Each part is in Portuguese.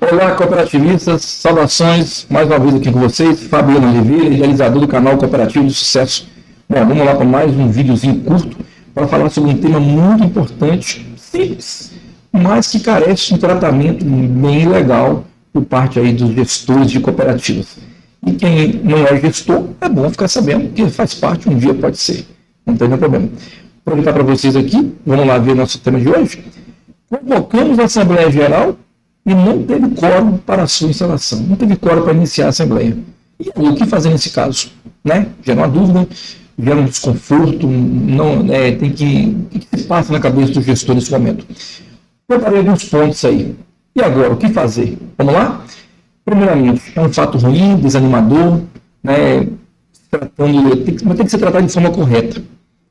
Olá, cooperativistas, saudações, mais uma vez aqui com vocês, Fabiano Oliveira, idealizador do canal Cooperativo de Sucesso. Bom, vamos lá para mais um videozinho curto para falar sobre um tema muito importante, simples, mas que carece de um tratamento bem legal por parte aí dos gestores de cooperativas. E quem não é gestor, é bom ficar sabendo que faz parte, um dia pode ser, não tem nenhum problema. Vou aproveitar para vocês aqui, vamos lá ver nosso tema de hoje. Convocamos a Assembleia Geral e não teve quórum para a sua instalação, não teve quórum para iniciar a Assembleia. E aí, o que fazer nesse caso? Né? Gera uma dúvida, gera um desconforto, não, o que se passa na cabeça do gestor nesse momento? Preparei alguns pontos aí. E agora, o que fazer? Vamos lá? Primeiramente, é um fato ruim, desanimador, né? Mas tem que ser tratado de forma correta.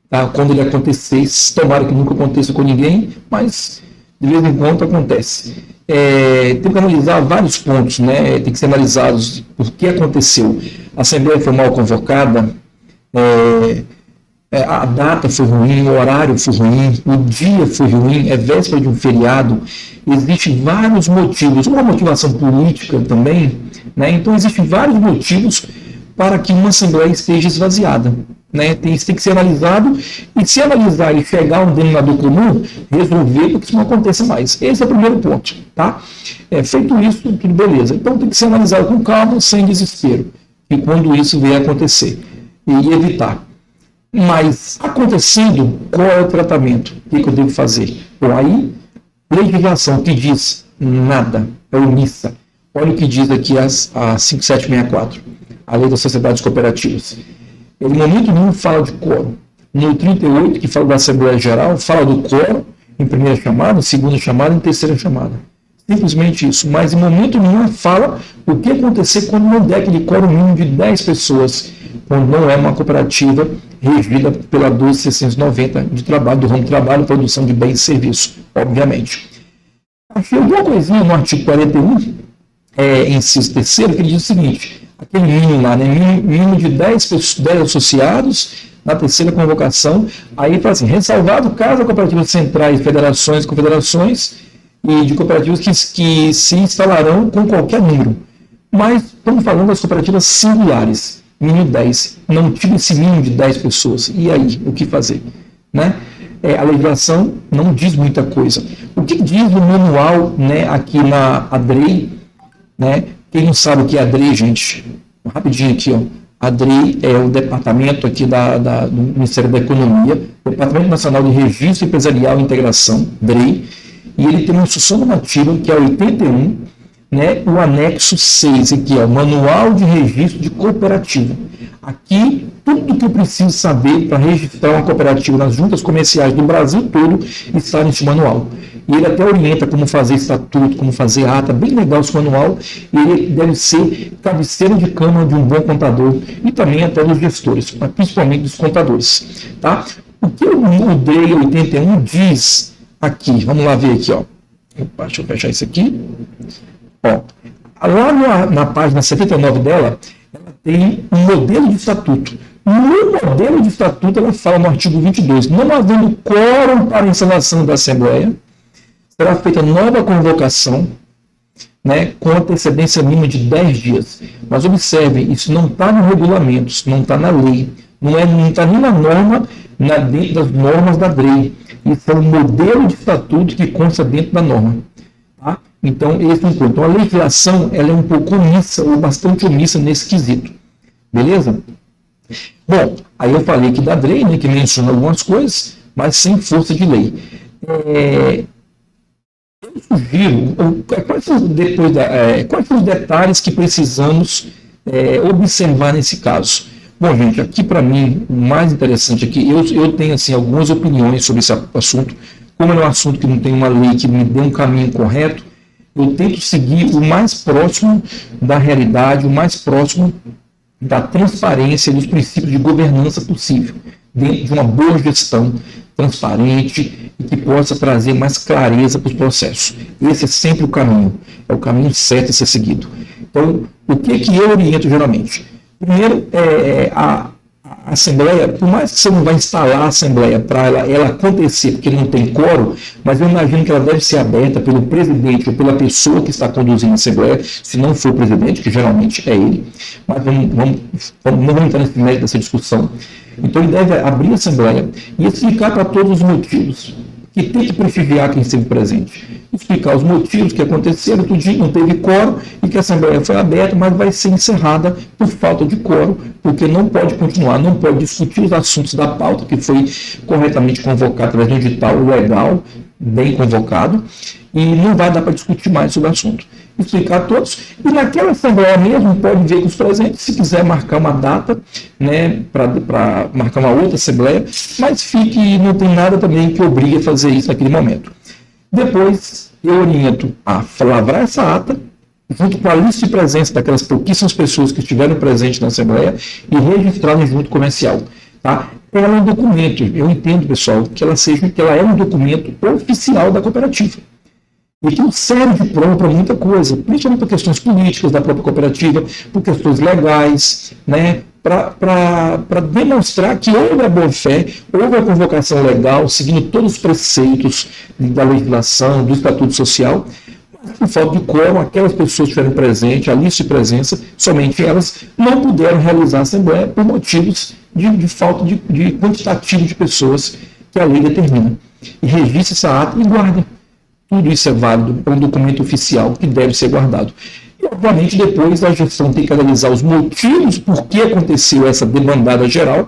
Tá? Quando ele acontecer, tomara que nunca aconteça com ninguém, mas de vez em quando acontece. Tem que analisar vários pontos, né? Tem que ser analisados o que aconteceu. A Assembleia foi mal convocada, a data foi ruim, o horário foi ruim, o dia foi ruim, é véspera de um feriado. Existem vários motivos, uma motivação política também, né? Então existem vários motivos para que uma Assembleia esteja esvaziada. Né? Isso tem que ser analisado, e se analisar e chegar a um denominador comum, resolver para que isso não aconteça mais. Esse é o primeiro ponto. Tá? Feito isso, tudo beleza. Então tem que ser analisado com calma, sem desespero, e quando isso vier a acontecer, e evitar. Mas, acontecendo, qual é o tratamento? O que eu devo fazer? Bom, aí, legislação que diz nada, é omissa. Olha o que diz aqui a 5764, a Lei das Sociedades Cooperativas. Ele, no momento nenhum, fala de quórum. No 38, que fala da Assembleia Geral, fala do quórum em primeira chamada, segunda chamada e terceira chamada. Simplesmente isso. Mas, em momento nenhum, fala o que acontecer quando não der aquele quórum mínimo de 10 pessoas, quando não é uma cooperativa regida pela 12690 de trabalho, do ramo de trabalho, produção de bens e serviços, obviamente. Achei alguma coisinha no artigo 41, inciso terceiro, que ele diz o seguinte: aquele mínimo lá, né? Mínimo de 10 associados na terceira convocação. Aí fala assim: ressalvado caso a cooperativa centrais, federações, confederações e de cooperativas que se instalarão com qualquer número. Mas estamos falando das cooperativas singulares, mínimo 10. Não tive esse mínimo de 10 pessoas. E aí, o que fazer? Né? A legislação não diz muita coisa. O que diz no manual, né, aqui na ADREI, né? Quem não sabe o que é a ADREI, gente, rapidinho aqui, ó. A ADREI é o departamento aqui do Ministério da Economia, Departamento Nacional de Registro Empresarial e Integração, DREI, e ele tem uma instrução normativa, que é 81, né, o anexo 6, aqui, ó, Manual de Registro de Cooperativa. Aqui, tudo que eu preciso saber para registrar uma cooperativa nas juntas comerciais do Brasil todo está nesse manual. E ele até orienta como fazer estatuto, como fazer ata, bem legal esse manual, e ele deve ser cabeceira de cama de um bom contador, e também até dos gestores, mas principalmente dos contadores. Tá? O que o DREI 81 diz aqui? Vamos lá ver aqui. Ó. Opa, deixa eu fechar isso aqui. Ó, lá na página 79 dela, ela tem um modelo de estatuto. No modelo de estatuto, ela fala no artigo 22, não havendo quórum para a instalação da Assembleia, será feita nova convocação, né, com antecedência mínima de 10 dias. Mas observem, isso não está no regulamento, isso não está na lei, não está nem na norma, dentro das normas da DREI. Isso é um modelo de estatuto que consta dentro da norma. Tá? Então, esse é um ponto. Então, a legislação ela é um pouco omissa, ou bastante omissa nesse quesito. Beleza? Bom, aí eu falei aqui da DREI, né, que menciona algumas coisas, mas sem força de lei. Eu sugiro, quais são os detalhes que precisamos observar nesse caso? Bom, gente, aqui para mim, o mais interessante aqui, eu tenho assim, algumas opiniões sobre esse assunto. Como é um assunto que não tem uma lei que me dê um caminho correto, eu tento seguir o mais próximo da realidade, o mais próximo da transparência e dos princípios de governança possível, dentro de uma boa gestão transparente e que possa trazer mais clareza para os processos. Esse é sempre o caminho, é o caminho certo a ser seguido. Então, o que eu oriento geralmente? Primeiro, a a Assembleia, por mais que você não vai instalar a Assembleia para ela acontecer, porque não tem quórum, mas eu imagino que ela deve ser aberta pelo presidente ou pela pessoa que está conduzindo a Assembleia, se não for o presidente, que geralmente é ele, mas não vamos entrar nesse mérito dessa discussão. Então ele deve abrir a Assembleia e explicar para todos os motivos que tem que prestigiar quem esteve presente. Explicar os motivos que aconteceram, tudinho, não teve quórum e que a Assembleia foi aberta, mas vai ser encerrada por falta de quórum, porque não pode continuar, não pode discutir os assuntos da pauta, que foi corretamente convocado através de um edital legal, bem convocado, e não vai dar para discutir mais sobre o assunto. Explicar a todos, e naquela Assembleia mesmo pode ver com os presentes, se quiser marcar uma data, né, para marcar uma outra Assembleia, mas fique, não tem nada também que obrigue a fazer isso naquele momento. Depois, eu oriento a lavrar essa ata, junto com a lista de presença daquelas pouquíssimas pessoas que estiveram presentes na Assembleia e registrar no junto comercial. Tá? Ela é um documento, eu entendo, pessoal, que ela é um documento oficial da cooperativa. E que serve de prova para muita coisa, principalmente para questões políticas da própria cooperativa, por questões legais, né? Para demonstrar que houve a boa-fé, houve a convocação legal, seguindo todos os preceitos da legislação, do Estatuto Social, mas por falta de quórum, aquelas pessoas que estiveram presentes, a lista de presença, somente elas não puderam realizar a Assembleia por motivos de falta de quantitativo de pessoas que a lei determina. E registre essa ata e guarde. Tudo isso é válido, é um documento oficial que deve ser guardado. E, obviamente, depois a gestão tem que analisar os motivos por que aconteceu essa demandada geral,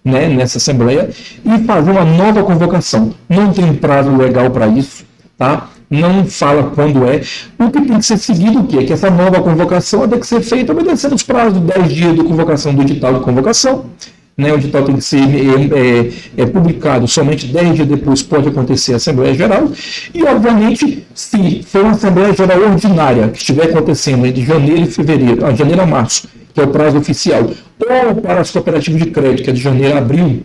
né, nessa Assembleia, e fazer uma nova convocação. Não tem prazo legal para isso, tá? Não fala quando é. O que tem que ser seguido, o quê? Que essa nova convocação tem que ser feita obedecendo os prazos de 10 dias de convocação do edital de convocação. Né, o edital tem que ser publicado somente 10 dias depois, pode acontecer a Assembleia Geral, e, obviamente, se for uma Assembleia Geral ordinária, que estiver acontecendo entre janeiro e fevereiro, janeiro a março, que é o prazo oficial, ou para as cooperativas de crédito, que é de janeiro a abril,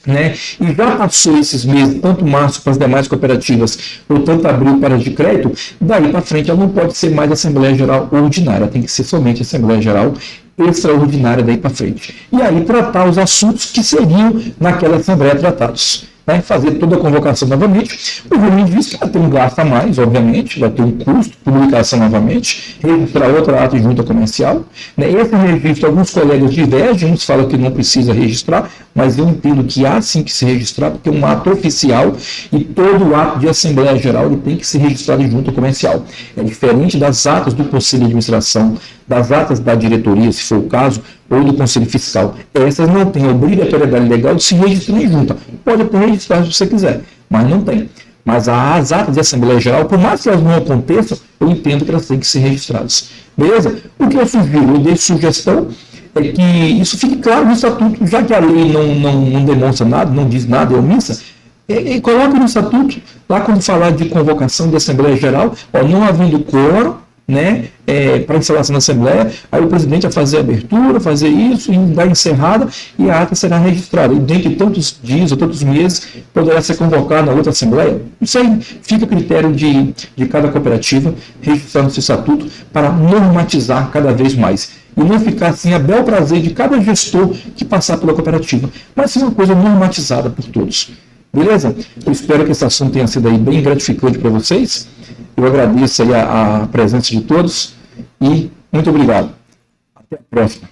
né, e já passou esses meses, tanto março para as demais cooperativas, ou tanto abril para as de crédito, daí para frente ela não pode ser mais Assembleia Geral ordinária, tem que ser somente Assembleia Geral extraordinária daí para frente. E aí tratar os assuntos que seriam naquela Assembleia tratados. Né? Fazer toda a convocação novamente. O volume diz que vai ter um gasto a mais, obviamente, vai ter um custo, publicação novamente, registrar outra ata de junta comercial. Né? Esse registro, alguns colegas divergem, uns falam que não precisa registrar, mas eu entendo que há sim que se registrar, porque é um ato oficial e todo ato de Assembleia Geral ele tem que ser registrado em junta comercial. É diferente das atas do Conselho de Administração, das atas da diretoria, se for o caso, ou do Conselho Fiscal. Essas não têm a obrigatoriedade legal de se registrar em junta. Pode até registrar se você quiser, mas não tem. Mas as atas de Assembleia Geral, por mais que elas não aconteçam, eu entendo que elas têm que ser registradas. Beleza? O que eu sugiro, eu deixo sugestão, é que isso fique claro no Estatuto, já que a lei não demonstra nada, não diz nada, é omissa, coloque no Estatuto, lá quando falar de convocação de Assembleia Geral, não havendo quórum, né, para instalação da Assembleia, aí o presidente vai fazer a abertura, fazer isso, e dar encerrada, e a ata será registrada. E dentro de tantos dias ou tantos meses, poderá ser convocada na outra Assembleia. Isso aí fica a critério de cada cooperativa, registrar no seu estatuto, para normatizar cada vez mais. E não ficar assim a bel prazer de cada gestor que passar pela cooperativa, mas sim uma coisa normatizada por todos. Beleza? Eu espero que esse assunto tenha sido aí bem gratificante para vocês. Eu agradeço aí a presença de todos e muito obrigado. Até a próxima.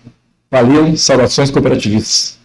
Valeu, saudações cooperativistas.